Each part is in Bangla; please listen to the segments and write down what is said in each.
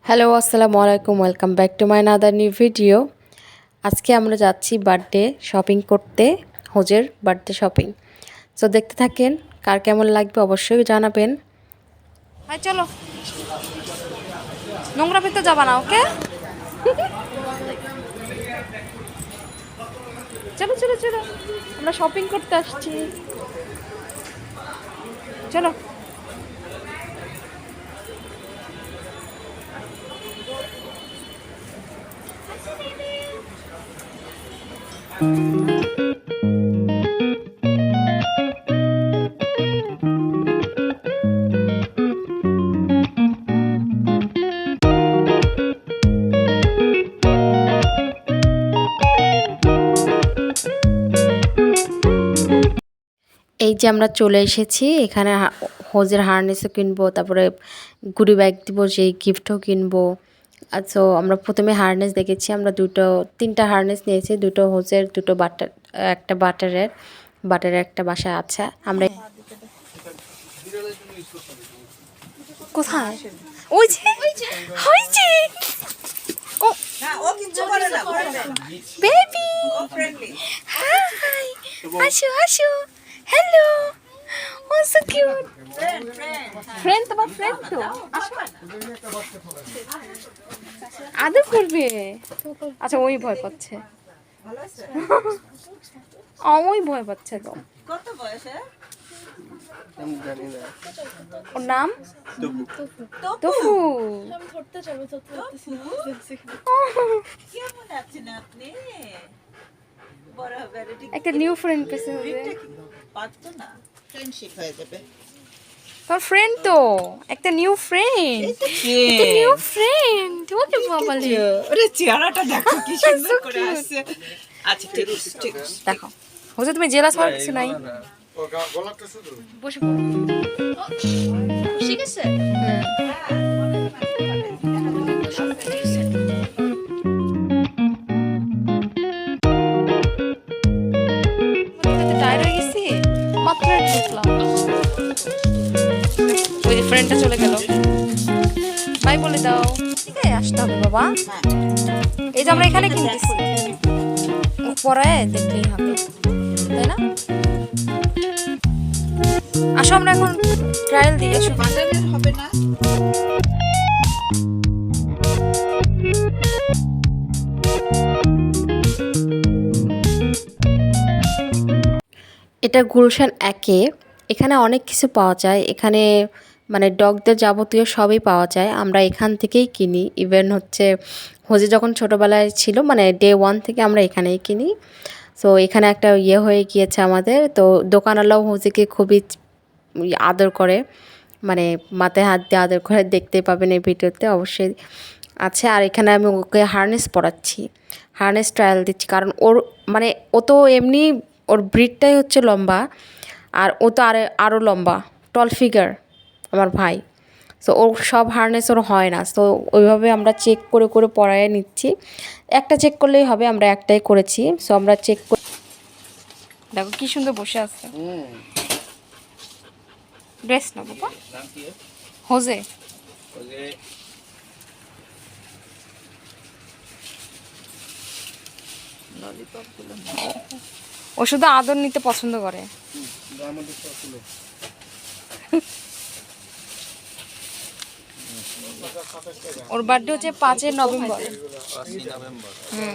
হ্যালো আসসালামু আলাইকুম, welcome back to my another new video. আজকে আমরা যাচ্ছি বার্থডে শপিং করতে, হোজের বার্থডে শপিং। সো দেখতে থাকেন, কার কেমন লাগবে অবশ্যই জানাবেন। হাই চলো, নোংরা ফেলতে যাবা না, ওকে? চলো চলো চলো, আমরা শপিং করতে আসছি, চলো। এই যে আমরা চলে এসেছি এখানে, হোজের হারনেসও কিনবো, তারপরে গুডি ব্যাগ দিব, যেই গিফটও কিনবো। সো আমরা প্রথমে হারনেস দেখেছি, আমরা তিনটা হারনেস নিয়েছি, দুটো হোজের, দুটো বাটার, একটা বাটারের একটা বাসা আছে। আমরা কোথায়? ওই যে হয়েছে, ও বেবি, হাই, আসো আসো, হ্যালো, ও সো কিউট। ফ্রেন্ড, তোমার ফ্রেন্ড তো, আদর করবে। আচ্ছা ওই ভয় পাচ্ছে, ওই ভয় পাচ্ছে তো। কত বয়সে? ওর নাম তফু। কেমন আছেন আপনি? বড় হবে আর ঠিক একটা নিউ ফ্রেন্ড পেয়েছে, পারতো না, ফ্রেন্ডশিপ হয়ে যাবে। তোর ফ্রেন্ড তো, একটা নিউ ফ্রেন্ড, নিউ ফ্রেন্ড, ওকে বাবালে, ওরে চেহারাটা দেখো কি সুন্দর করে আসছে। আচ্ছা ঠিক আছে ঠিক আছে, দেখো হোজে তুমি জেলাস হওয়ার কিছু নাই, বসে পড়ো। ঠিক আছে, টায়ার্ড হয়ে গেছি, মাত্র ঢুকলাম, ওই ফ্রেন্ডটা চলে গেল, বাই বলে দাও। ঠিক আছে, আসতে হবে বাবা, এই যে আমরা এখানে কিনতেছি, পরে দেখলেই হবে, তাই না? আসো আমরা এখন ট্রায়াল দিই, আসো। বাজারের হবে না? এটা গুলশান একে, এখানে অনেক কিছু পাওয়া যায়। এখানে মানে ডগদের যাবতীয় সবই পাওয়া যায়, আমরা এখান থেকেই কিনি। ইভেন হচ্ছে হোজে যখন ছোটোবেলায় ছিল, মানে ডে 1 থেকে আমরা এখানেই কিনি। সো এখানে একটা ইয়ে হয়ে গিয়েছে আমাদের, তো দোকানওয়ালাও হোজেকে খুবই আদর করে, মানে মাথায় হাত দিয়ে আদর করে, দেখতে পাবেন এই ভিডিওতে অবশ্যই আছে। আর এখানে আমি ওকে হারনেস পরাচ্ছি, হারনেস ট্রায়াল দিচ্ছি, কারণ ওর মানে ও তো এমনি ওর ব্রিডটাই হচ্ছে লম্বা, আর ও তো আরও লম্বা, টল ফিগার আমার ভাই। সো ওর সব হারনেস ওর হয় না, তো ওইভাবে আমরা চেক করে করে পরায়ে নিচ্ছি। একটা চেক করলেই হবে, আমরা একটাই করেছি। সো আমরা চেক করে, দেখো কি সুন্দর বসে আছে, ড্রেস না বাবা, হোজে ও শুধু আদর নিতে পছন্দ করে। ওর বার্থডে হচ্ছে 5 নভেম্বর।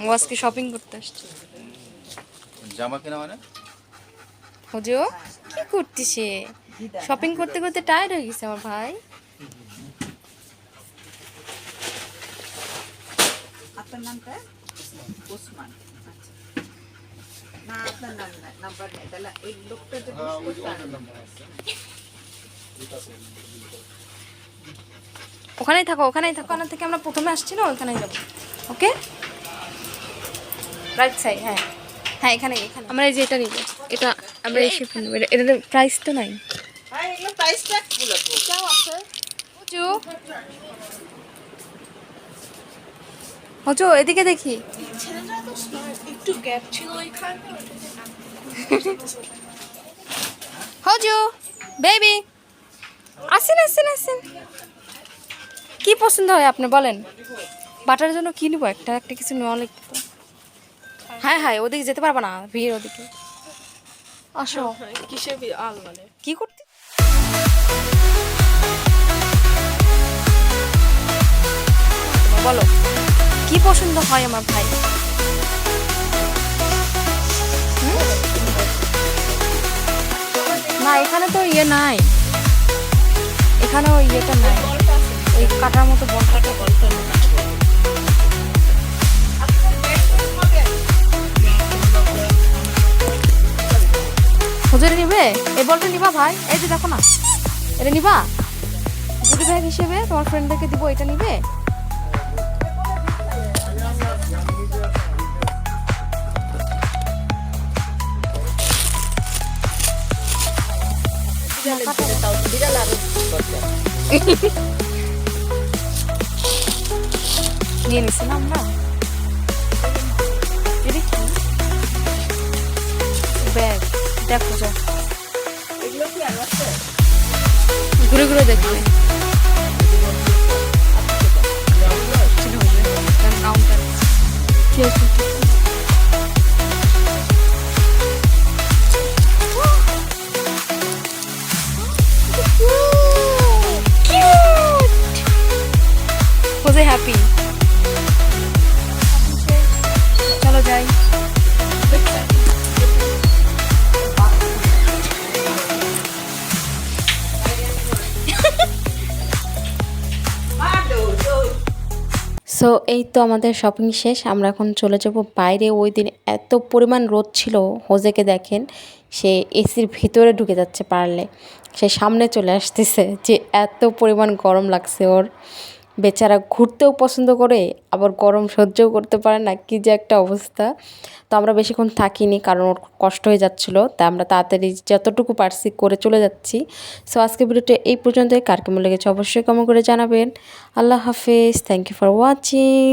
ও আজকে শপিং করতে আসছে। জামা কেনা মানে হোজে ও কি করতেছে, শপিং করতে করতে টায়ার্ড হয়ে গেছে আমার ভাই। আপনার নামটা? ওসমান। আচ্ছা। না আপনার নাম না, নাম্বার নেই, তাহলে এই লোকটা যে ওখানেই থাকো, ওখানেই থাকো, ওখান থেকে আমরা প্রথমে আসছি না, ওখানেই যাবো। ওকে, রাইট সাইড, হ্যাঁ হ্যাঁ, এখানে এখানে আমরা এই যে এটা নিব, এটা আমরা এসে কিনবো, এটার প্রাইস তো নাই। হ্যাঁ এগুলো প্রাইসটা বলবো। কেমন আছে হোজো? হোজো এদিকে দেখি, একটু গ্যাপ ছিল এখানে। হোজো বেবি, আসেন আসেন আসেন, কি পছন্দ হয় আপনি বলেন? বাটারের জন্য কি নিব? একটা একটা কিছু নেওয়া লাগবে তো। হ্যাঁ হ্যাঁ, ওদিকে যেতে পারবা না, ভিড় ওদিকে। আসো। কিসের আল মানে কি করতে? বলো কি পছন্দ হয় আমার ভাই? না এখানে তো ইয়ে নাই, এখানে ওই ইয়েটা নাই, ওই কাটার মতো বলটা বলতে হুজুরে নিবে? এই বলটা নিবা ভাই? এই যে দেখো না, এটা নিবা? গুটি ব্যাগ হিসেবে তোমার ফ্রেন্ডদেরকে দিব, এটা নিবে? নিয়ে নিছি না আমরা। এটা কি ব্যাগ? দেখো যাও, ঘুরে ঘুরে দেখবে। কাউন্টার কি আছে? Jose happy. চলো যাই। সো এই তো আমাদের শপিং শেষ। আমরা এখন চলে যাব বাইরে। ওই দিন এত পরিমাণ রোদ ছিল, হোজেকে দেখেন সে এসির ভিতরে ঢুকে যাচ্ছে পারলে, সে সামনে চলে আসতেছে যে এত পরিমাণ গরম লাগছে ওর। বেচারা ঘুরতেও পছন্দ করে, আবার গরম সহ্যও করতে পারে না, কি যে একটা অবস্থা। তো আমরা বেশিক্ষণ থাকিনি কারণ ওর কষ্ট হয়ে যাচ্ছিলো, তাই আমরা তাড়াতাড়ি যতটুকু পারছি করে চলে যাচ্ছি। সো আজকে ভিডিওটা এই পর্যন্তই। কার কেমন লেগেছে অবশ্যই কমেন্ট করে জানাবেন। আল্লাহ হাফেজ, থ্যাংক ইউ ফর ওয়াচিং।